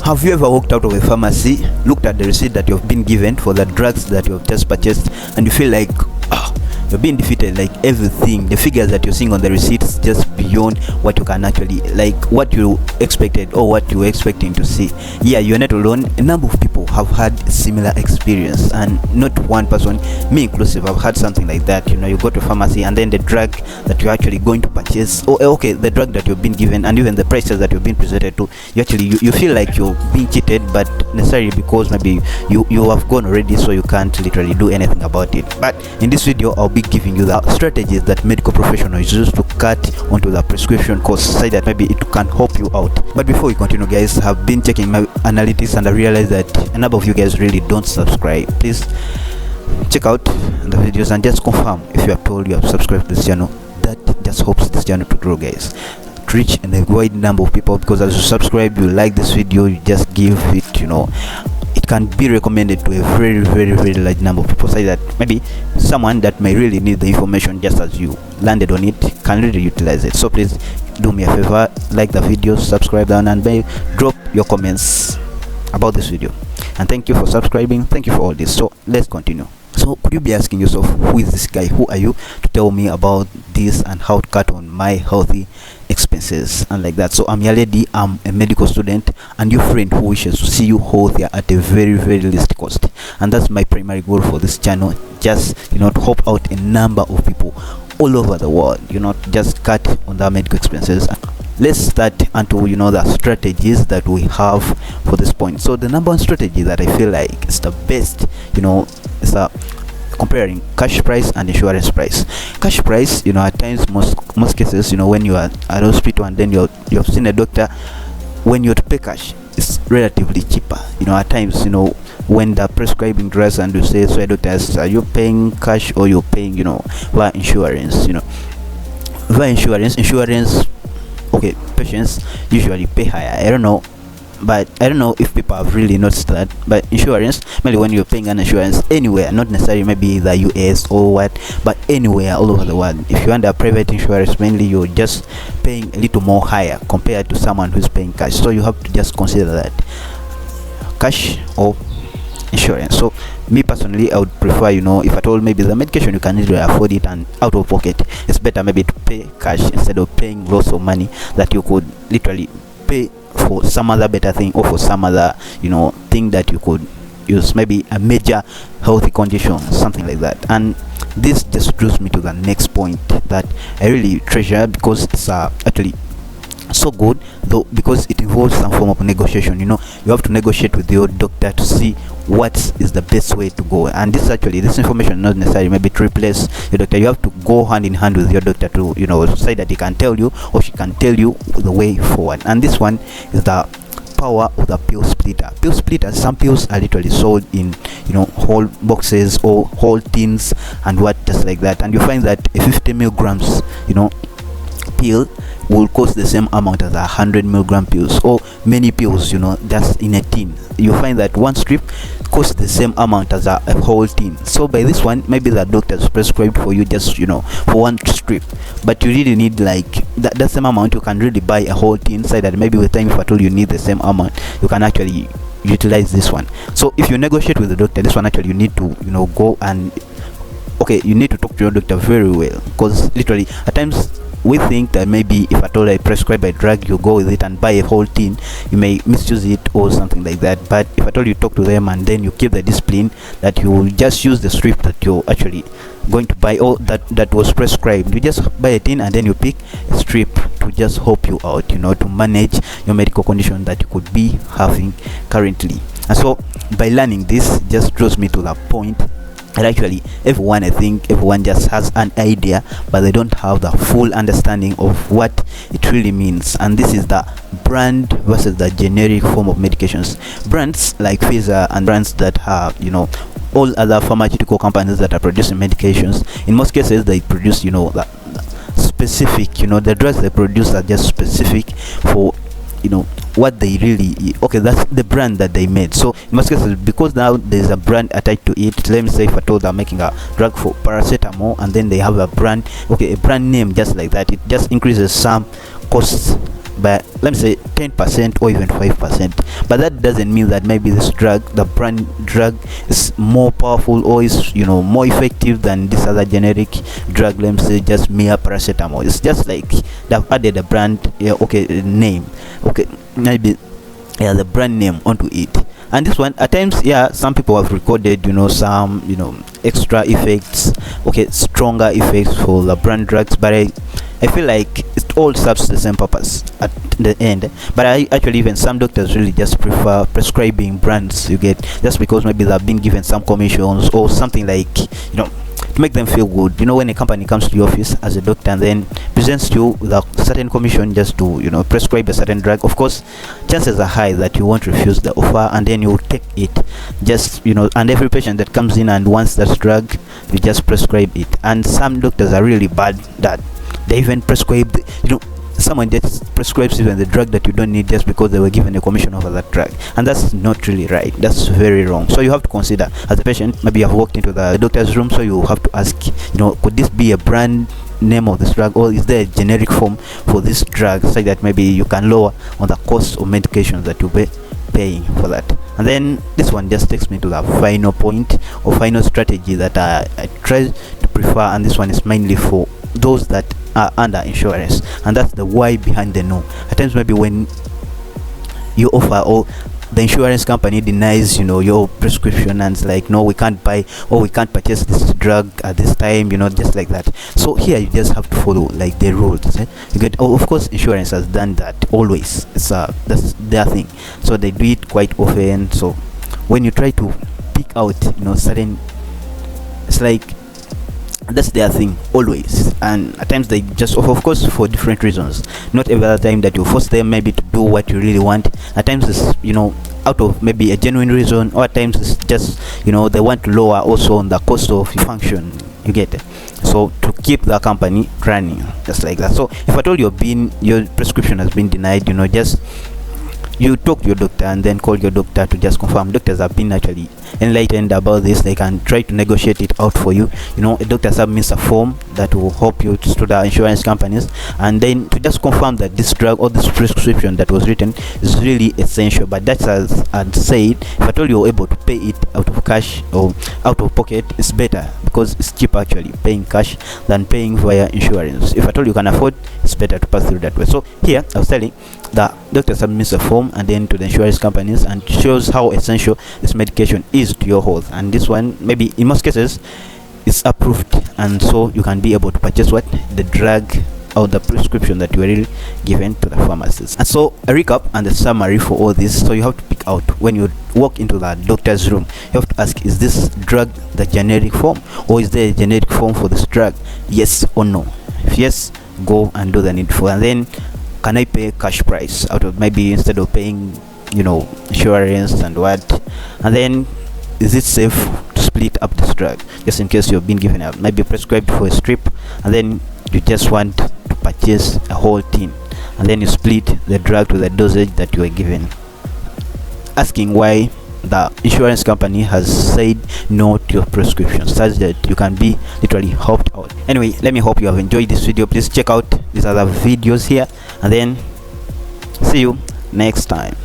Have you ever walked out of a pharmacy, looked at the receipt that you've been given for the drugs that you've just purchased, and you feel like you're being defeated? Like everything, the figures that you're seeing on the receipts just beyond what you can actually, like what you expected or what you were expecting to see. Yeah, you're not alone. A number of people have had similar experience, and not one person, me inclusive, I've had something like that. You go to a pharmacy and then the drug that you're actually going to purchase, or okay, the drug that you've been given and even the prices that you've been presented to, you feel like you're being cheated, but necessarily because maybe you have gone already, so you can't literally do anything about it. But in this video, I'll be giving you the strategies that medical professionals use to cut onto the prescription costs, so that maybe it can help you out. But before we continue, guys, I've been checking my analytics and I realized that a number of you guys really don't subscribe. Please check out the videos and just confirm if you are told you have subscribed to this channel. That just helps this channel to grow, guys, to reach a wide number of people, because as you subscribe, you like this video, you just give it, it can be recommended to a very, very, very large number of people, so that maybe someone that may really need the information just as you landed on it can really utilize it. So please do me a favor, like the video, subscribe down, and maybe drop your comments about this video. And thank you for subscribing, thank you for all this. So let's continue. So could you be asking yourself, who is this guy? Who are you to tell me about this and how to cut on my healthy expenses and like that? So I'm Yaledi, I'm a medical student and your friend who wishes to see you healthier at a very, very least cost. And that's my primary goal for this channel, just to help out a number of people all over the world, just cut on the medical expenses. Let's start into the strategies that we have for this point. So the number one strategy that I feel like is the best, is comparing cash price and insurance price. Cash price, at times, most cases, when you are at hospital and then you've seen a doctor, when you're to pay cash, it's relatively cheaper. At times, when they're prescribing drugs and you say, so doctors, are you paying cash or you're paying, via insurance? Via insurance, okay, patients usually pay higher. I don't know, but I don't know if people have really noticed that. But insurance, maybe when you're paying an insurance anywhere, not necessarily maybe the US or what, but anywhere all over the world, if you're under private insurance, mainly you're just paying a little more higher compared to someone who's paying cash. So you have to just consider that, cash or insurance. So me personally, I would prefer, if at all maybe the medication you can easily afford it and out of pocket, it's better maybe to pay cash instead of paying lots of money that you could literally pay for some other better thing, or for some other thing that you could use, maybe a major healthy condition, something like that. And this just draws me to the next point that I really treasure, because it's actually so good, though, because it involves some form of negotiation. You have to negotiate with your doctor to see what is the best way to go. And this information not necessarily maybe to replace your doctor. You have to go hand in hand with your doctor to say that he can tell you or she can tell you the way forward. And this one is the power of the pill splitter. Pill splitters, some pills are literally sold in whole boxes or whole tins and what, just like that. And you find that a 50 milligrams pill will cost the same amount as 100 milligram pills, or many pills, that's in a tin. You find that one strip costs the same amount as a whole tin. So by this one, maybe the doctor's prescribed for you just for one strip, but you really need like that same amount. You can really buy a whole tin, so that maybe with time, if at all you need the same amount, you can actually utilize this one. So if you negotiate with the doctor, this one actually you need to go and you need to talk to your doctor very well, because literally at times we think that maybe if at all I prescribe a drug, you go with it and buy a whole tin, you may misuse it or something like that. But if at all you talk to them and then you keep the discipline that you will just use the strip that you're actually going to buy, or that was prescribed, you just buy a tin and then you pick a strip to just help you out, to manage your medical condition that you could be having currently. And so by learning this, just draws me to the point. And actually, I think everyone just has an idea, but they don't have the full understanding of what it really means. And this is the brand versus the generic form of medications. Brands like Pfizer and brands that have, all other pharmaceutical companies that are producing medications, in most cases they produce, the specific, the drugs they produce are just specific for what they really, that's the brand that they made. So in most cases, because now there's a brand attached to it, let me say if I told they're making a drug for paracetamol and then they have a brand, a brand name just like that, it just increases some costs by, let me say, 10% or even 5%. But that doesn't mean that maybe this drug, the brand drug, is more powerful or is, you know, more effective than this other generic drug. Let me say just mere paracetamol. It's just like they've added a brand, yeah, okay, name, okay, maybe, yeah, the brand name onto it. And this one, at times, yeah, some people have recorded, you know, some, you know, extra effects, okay, stronger effects for the brand drugs, but I feel like it all serves the same purpose at the end. But I actually, even some doctors really just prefer prescribing brands, you get, just because maybe they've been given some commissions or something, like, you know, to make them feel good. You know, when a company comes to your office as a doctor and then presents you with a certain commission just to, you know, prescribe a certain drug, of course chances are high that you won't refuse the offer, and then you take it, just, you know, and every patient that comes in and wants that drug, you just prescribe it. And some doctors are really bad that they even prescribe, you know, someone just prescribes even the drug that you don't need just because they were given a commission over that drug, and that's not really right. That's very wrong. So you have to consider, as a patient, maybe you have walked into the doctor's room, so you have to ask, you know, could this be a brand name of this drug, or is there a generic form for this drug, such that maybe you can lower on the cost of medications that you pay paying for that. And then this one just takes me to the final point or final strategy that I try to prefer, and this one is mainly for those that are under insurance, and that's the why behind the no. At times, maybe when you offer, or the insurance company denies, you know, your prescription, and it's like, no, we can't buy or we can't purchase this drug at this time, you know, just like that. So here you just have to follow like the rules, eh? You get, oh, of course insurance has done that always. It's that's their thing, so they do it quite often. So when you try to pick out, you know, certain, it's like that's their thing always, and at times they just, of course, for different reasons. Not every other time that you force them maybe to do what you really want. At times it's, you know, out of maybe a genuine reason, or at times it's just, you know, they want to lower also on the cost of function, you get it, so to keep the company running, just like that. So if at all your prescription has been denied, you know, just you talk to your doctor and then call your doctor to just confirm. Doctors have been actually enlightened about this. They can try to negotiate it out for you. You know, a doctor submits a form that will help you to the insurance companies, and then to just confirm that this drug or this prescription that was written is really essential. But that's, as I said, if at all you're able to pay it out of cash or out of pocket, it's better, because it's cheaper actually paying cash than paying via insurance. If at all you can afford, it's better to pass through that way. So here I was telling, the doctor submits a form and then to the insurance companies and shows how essential this medication is to your health, and this one maybe in most cases is approved, and so you can be able to purchase what, the drug or the prescription that you were really given to the pharmacist. And so a recap and a summary for all this. So you have to pick out, when you walk into the doctor's room, you have to ask, is this drug the generic form, or is there a generic form for this drug? Yes or no. If yes, go and do the needful. And then, can I pay cash price out of, maybe instead of paying, you know, insurance and what? And then, is it safe to split up this drug, just in case you've been given a, maybe prescribed for a strip, and then you just want to purchase a whole tin, and then you split the drug to the dosage that you were given. Asking why the insurance company has said no to your prescription, such that you can be literally helped out. Anyway, let me hope you have enjoyed this video. Please check out these other videos here, and then see you next time.